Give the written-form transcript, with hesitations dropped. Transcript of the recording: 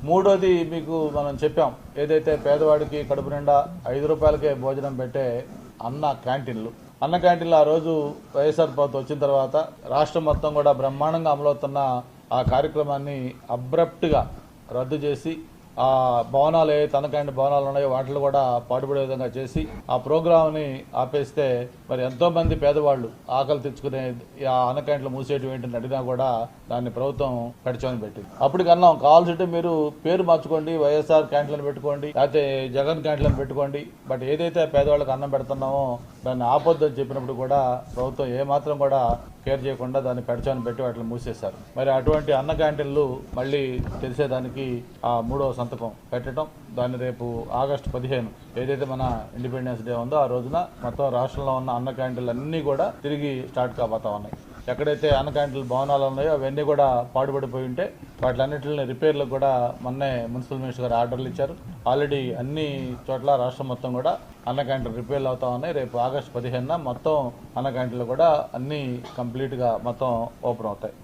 మూడోది మీకు మనం చెప్పాం, ఏదైతే పేదవాడికి కడుపు నిండా 5 రూపాయలకే భోజనం పెట్టే అన్న క్యాంటీన్లు ఆ రోజు వైఎస్ఆర్ ప్రభుత్వం వచ్చిన తర్వాత రాష్ట్రం మొత్తం కూడా బ్రహ్మాండంగా అమలవుతున్న ఆ కార్యక్రమాన్ని అబ్రప్ట్గా రద్దు చేసి ఆ భవనాలు ఏ తనకాంటి భవనాలు ఉన్నాయో వాటిలో కూడా పాటుపడే విధంగా చేసి ఆ ప్రోగ్రామ్ని ఆపేస్తే మరి ఎంతో మంది పేదవాళ్ళు ఆకలి తెచ్చుకునే ఆ అన్నక్యాంట్లు మూసేయడం ఏంటని అడిగినా కూడా దాన్ని ప్రభుత్వం కడిచోని పెట్టింది. అప్పటికన్నా కావాల్సింటే మీరు పేరు మార్చుకోండి, వైఎస్ఆర్ క్యాంటీన్లను పెట్టుకోండి, లేకపోతే జగన్ క్యాంటీన్లను పెట్టుకోండి, బట్ ఏదైతే పేదవాళ్ళకి అన్నం పెడుతున్నామో దాన్ని ఆపొద్దని చెప్పినప్పుడు కూడా ప్రభుత్వం ఏమాత్రం కూడా కేర్ చేయకుండా దాన్ని పెడచాని పెట్టి వాటిని మూసేశారు. మరి అటువంటి అన్న క్యాంటీన్లు మళ్ళీ తెరిచేదానికి ఆ 3వ సంతకం పెట్టడం, దాన్ని రేపు ఆగస్టు 15 ఏదైతే మన ఇండిపెండెన్స్ డే ఉందో ఆ రోజున మొత్తం రాష్ట్రంలో ఉన్న అన్న క్యాంటీన్లు అన్నీ కూడా తిరిగి స్టార్ట్ కాబోతా ఉన్నాయి. ఎక్కడైతే అన్న క్యాంటీన్లు భవనాలు ఉన్నాయో అవన్నీ కూడా పాడుపడిపోయి ఉంటే వాటిలన్నింటిని రిపేర్లకు కూడా మొన్నే మున్సిపల్ మినిస్టర్ గారు ఆర్డర్లు ఇచ్చారు. ఆల్రెడీ అన్ని చోట్ల రాష్ట్రం మొత్తం కూడా అన్న క్యాంటీన్ రిపేర్లు అవుతా ఉన్నాయి. రేపు ఆగస్టు 15 మొత్తం అన్న క్యాంటీన్లు కూడా అన్నీ కంప్లీట్గా మొత్తం ఓపెన్ అవుతాయి.